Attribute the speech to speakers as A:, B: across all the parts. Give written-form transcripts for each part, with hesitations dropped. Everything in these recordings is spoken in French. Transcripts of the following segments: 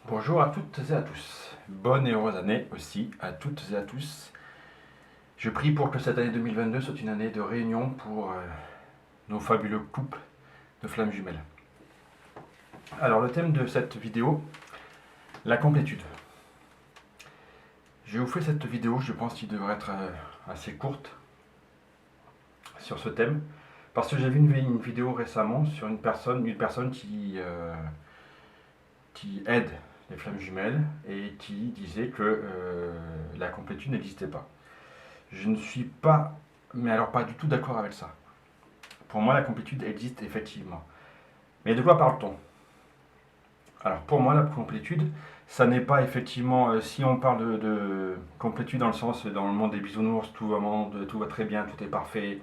A: Bonjour à toutes et à tous. Bonne et heureuse année aussi à toutes et à tous. Je prie pour que cette année 2022 soit une année de réunion pour nos fabuleux couples de flammes jumelles. Alors le thème de cette vidéo, la complétude. Je vous fais cette vidéo, je pense qu'il devrait être assez courte sur ce thème, parce que j'ai vu une vidéo récemment sur une personne qui aide les flammes jumelles et qui disait que la complétude n'existait pas. Je ne suis pas, mais alors pas du tout d'accord avec ça. Pour moi, la complétude existe effectivement. Mais de quoi parle-t-on? Alors pour moi, la complétude, ça n'est pas effectivement, si on parle de complétude dans le sens, dans le monde des bisounours, tout va très bien, tout est parfait,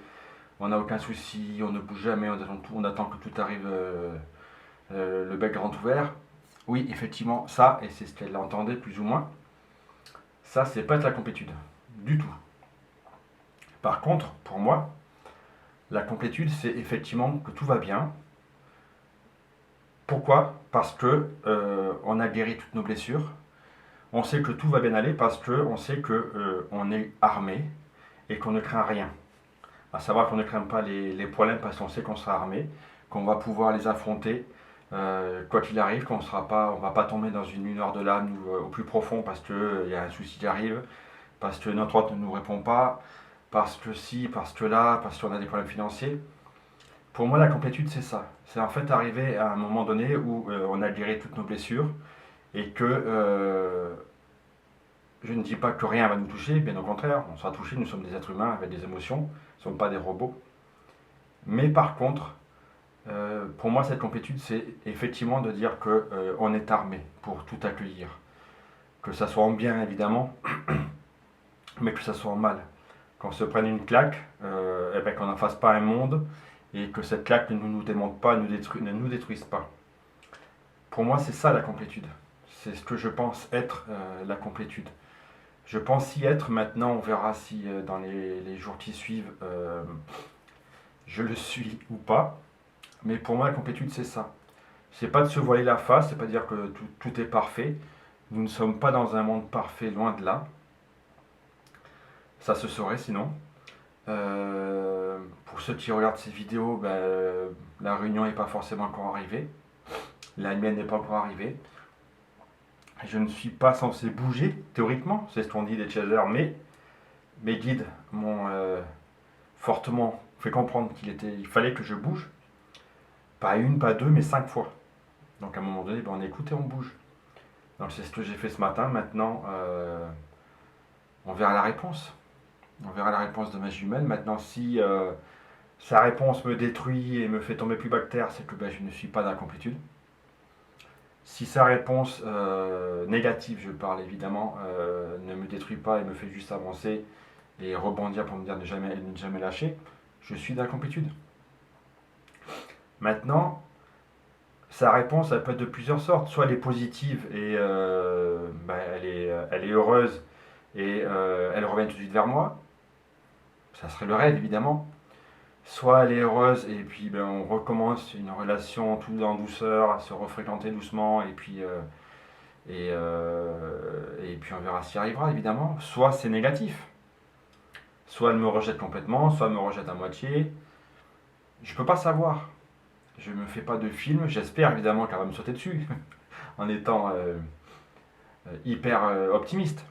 A: on n'a aucun souci, on ne bouge jamais, on attend que tout arrive le bec grand ouvert. Oui, effectivement, ça, et c'est ce qu'elle entendait plus ou moins, ça, c'est pas de la complétude, du tout. Par contre, pour moi, la complétude, c'est effectivement que tout va bien. Pourquoi? Parce que on a guéri toutes nos blessures. On sait que tout va bien aller parce que on sait que on est armé et qu'on ne craint rien. À savoir qu'on ne craint pas les problèmes parce qu'on sait qu'on sera armé, qu'on va pouvoir les affronter quoi qu'il arrive, qu'on sera pas, on va pas tomber dans une lueur de l'âme au plus profond parce que il y a un souci qui arrive, parce que notre hôte ne nous répond pas, parce que si, parce que là, parce qu'on a des problèmes financiers. Pour moi, la complétude, c'est ça. C'est en fait arriver à un moment donné où on a guéri toutes nos blessures et que je ne dis pas que rien va nous toucher, bien au contraire, on sera touché, nous sommes des êtres humains avec des émotions, nous ne sommes pas des robots. Mais par contre, pour moi, cette complétude, c'est effectivement de dire qu'on est armé pour tout accueillir. Que ça soit en bien, évidemment, mais que ça soit en mal. Qu'on se prenne une claque, et ben qu'on n'en fasse pas un monde, et que cette claque ne nous démonte pas, ne nous détruise pas. Pour moi, c'est ça la complétude. C'est ce que je pense être la complétude. Je pense y être. Maintenant, on verra si dans les jours qui suivent, je le suis ou pas. Mais pour moi, la complétude, c'est ça. C'est pas de se voiler la face, c'est pas de dire que tout est parfait. Nous ne sommes pas dans un monde parfait, loin de là. Ça se saurait sinon. Pour ceux qui regardent ces vidéos, ben, la réunion n'est pas forcément encore arrivée. La mienne n'est pas encore arrivée. Je ne suis pas censé bouger, théoriquement, c'est ce qu'on dit des chasers, mais mes guides m'ont fortement fait comprendre il fallait que je bouge. Pas une, pas deux, mais 5 fois. Donc à un moment donné, ben, on écoute et on bouge. Donc c'est ce que j'ai fait ce matin. Maintenant, on verra la réponse. On verra la réponse de ma jumelle. Maintenant, si sa réponse me détruit et me fait tomber plus bas que terre, c'est que ben, je ne suis pas dans la complétude. Si sa réponse négative, je parle évidemment, ne me détruit pas et me fait juste avancer et rebondir pour me dire ne jamais lâcher, je suis dans la complétude. Maintenant, sa réponse, elle peut être de plusieurs sortes. Soit elle est positive et ben, elle est heureuse et elle revient tout de suite vers moi. Ça serait le rêve, évidemment. Soit elle est heureuse et puis ben, on recommence une relation tout en douceur, à se refréquenter doucement et puis on verra s'y arrivera, évidemment. Soit c'est négatif. Soit elle me rejette complètement, soit elle me rejette à moitié. Je ne peux pas savoir. Je ne me fais pas de film. J'espère évidemment qu'elle va me sauter dessus en étant hyper optimiste.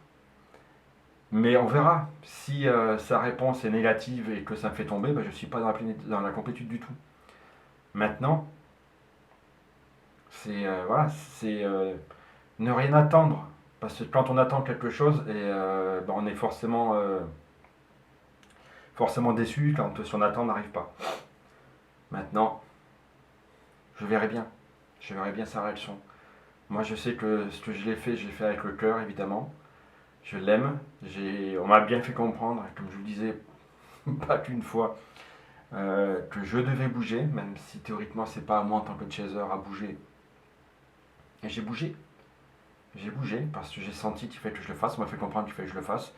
A: Mais on verra. Si sa réponse est négative et que ça me fait tomber, ben, je ne suis pas dans la complétude du tout. Maintenant, c'est voilà, c'est ne rien attendre. Parce que quand on attend quelque chose, ben, on est forcément déçu quand son attente n'arrive pas. Maintenant, je verrai bien. Je verrai bien sa réaction. Moi, je sais que ce que je l'ai fait avec le cœur, évidemment. Je l'aime. On m'a bien fait comprendre, comme je vous le disais, pas qu'une fois, que je devais bouger, même si théoriquement, c'est pas à moi en tant que chaser à bouger. Et j'ai bougé. J'ai bougé parce que j'ai senti qu'il fallait que je le fasse. On m'a fait comprendre qu'il fallait que je le fasse.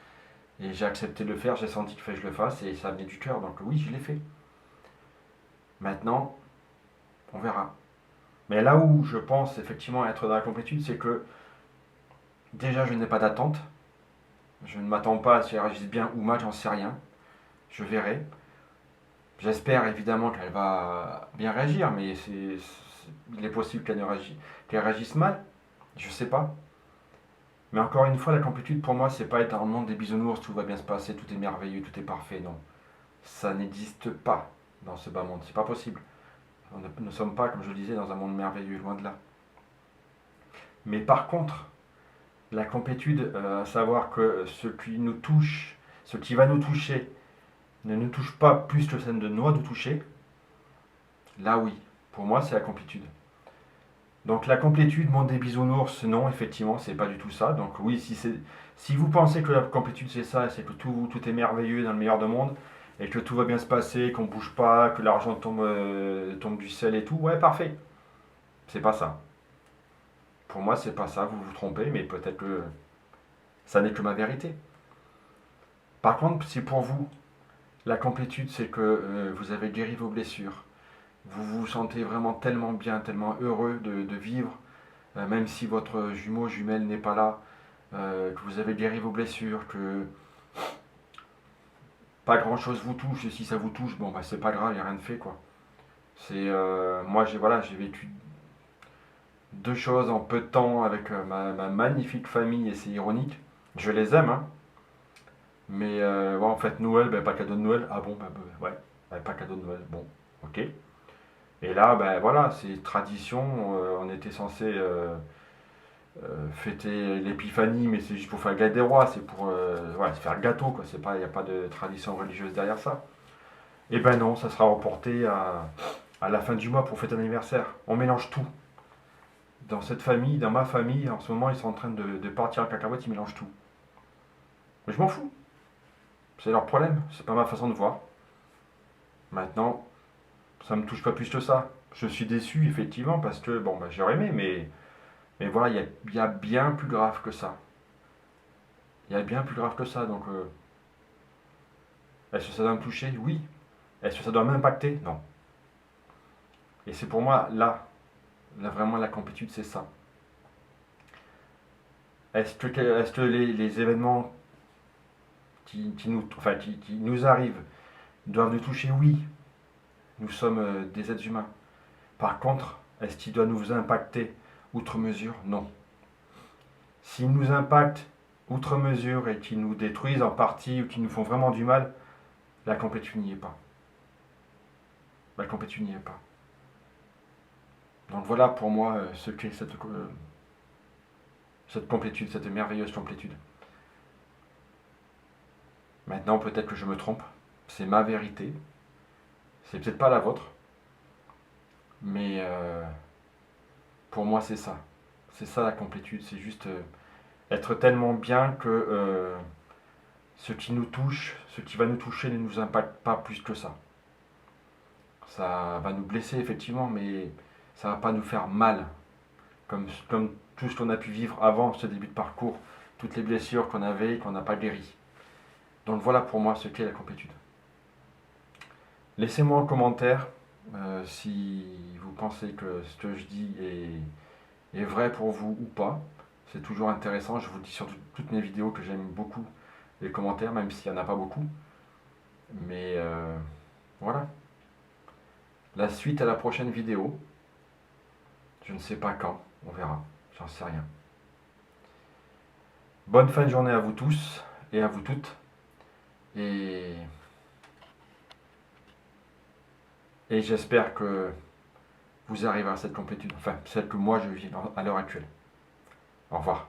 A: Et j'ai accepté de le faire. J'ai senti qu'il fallait que je le fasse. Et ça venait du cœur. Donc oui, je l'ai fait. Maintenant, on verra. Mais là où je pense effectivement être dans la complétude, c'est que Déjà, je n'ai pas d'attente. Je ne m'attends pas à ce qu'elle réagisse bien ou mal, j'en sais rien. Je verrai. J'espère évidemment qu'elle va bien réagir, mais il est possible qu'elle réagisse mal. Je sais pas. Mais encore une fois, la complétude pour moi, c'est pas être dans le monde des bisounours, tout va bien se passer, tout est merveilleux, tout est parfait. Non. Ça n'existe pas dans ce bas monde. C'est pas possible. Nous ne sommes pas, comme je le disais, dans un monde merveilleux, loin de là. Mais par contre, la complétude, à savoir que ce qui nous touche, ce qui va nous toucher, ne nous touche pas plus que ça ne doit nous toucher, là oui, pour moi c'est la complétude. Donc la complétude, monde des bisounours, non, effectivement, c'est pas du tout ça. Donc oui, si vous pensez que la complétude c'est ça, c'est que tout est merveilleux dans le meilleur des mondes, et que tout va bien se passer, qu'on bouge pas, que l'argent tombe du ciel et tout, ouais, parfait. C'est pas ça. Pour moi, c'est pas ça, vous vous trompez, mais peut-être que ça n'est que ma vérité. Par contre, si pour vous, la complétude, c'est que vous avez guéri vos blessures, vous vous sentez vraiment tellement bien, tellement heureux de vivre, même si votre jumeau, jumelle n'est pas là, que vous avez guéri vos blessures, que pas grand chose vous touche, et si ça vous touche, bon, bah, c'est pas grave, il n'y a rien de fait, quoi. Moi, j'ai vécu deux choses en peu de temps avec ma magnifique famille, et c'est ironique. Je les aime, hein. Mais ouais, en fait, Noël, ben, pas cadeau de Noël. Ah bon, ouais, pas cadeau de Noël. Bon, ok. Et là, ben voilà, c'est tradition. On était censé fêter l'épiphanie, mais c'est juste pour faire le gâteau des rois. C'est pour ouais, faire le gâteau, quoi. C'est pas, il n'y a pas de tradition religieuse derrière ça. Et ben non, ça sera reporté à la fin du mois pour fêter l'anniversaire. On mélange tout. Dans cette famille, dans ma famille, en ce moment, ils sont en train de partir en cacahuète, ils mélangent tout. Mais je m'en fous. C'est leur problème, c'est pas ma façon de voir. Maintenant, ça me touche pas plus que ça. Je suis déçu, effectivement, parce que, bon, bah, j'aurais aimé, mais voilà, il y a bien plus grave que ça. Il y a bien plus grave que ça, donc est-ce que ça doit me toucher? Oui. Est-ce que ça doit m'impacter? Non. Et c'est pour moi, là vraiment, la complétude, c'est ça. Est-ce que les événements qui nous arrivent doivent nous toucher? Oui. Nous sommes des êtres humains. Par contre, est-ce qu'il doit nous impacter outre mesure? Non. S'ils nous impactent outre mesure et qu'ils nous détruisent en partie ou qu'ils nous font vraiment du mal, la complétude n'y est pas. La complétude n'y est pas. Donc voilà pour moi ce qu'est cette complétude, cette merveilleuse complétude. Maintenant, peut-être que je me trompe. C'est ma vérité. C'est peut-être pas la vôtre. Mais pour moi, c'est ça. C'est ça la complétude. C'est juste être tellement bien que ce qui nous touche, ce qui va nous toucher ne nous impacte pas plus que ça. Ça va nous blesser effectivement, mais ça va pas nous faire mal. Comme tout ce qu'on a pu vivre avant ce début de parcours, toutes les blessures qu'on avait et qu'on n'a pas guéries. Donc voilà pour moi ce qu'est la complétude. Laissez-moi en commentaire si vous pensez que ce que je dis est vrai pour vous ou pas. C'est toujours intéressant. Je vous dis sur toutes mes vidéos que j'aime beaucoup les commentaires, même s'il n'y en a pas beaucoup. Mais voilà. La suite à la prochaine vidéo. Je ne sais pas quand. On verra. J'en sais rien. Bonne fin de journée à vous tous et à vous toutes. Et j'espère que vous arriverez à cette complétude. Enfin, celle que moi je vis à l'heure actuelle. Au revoir.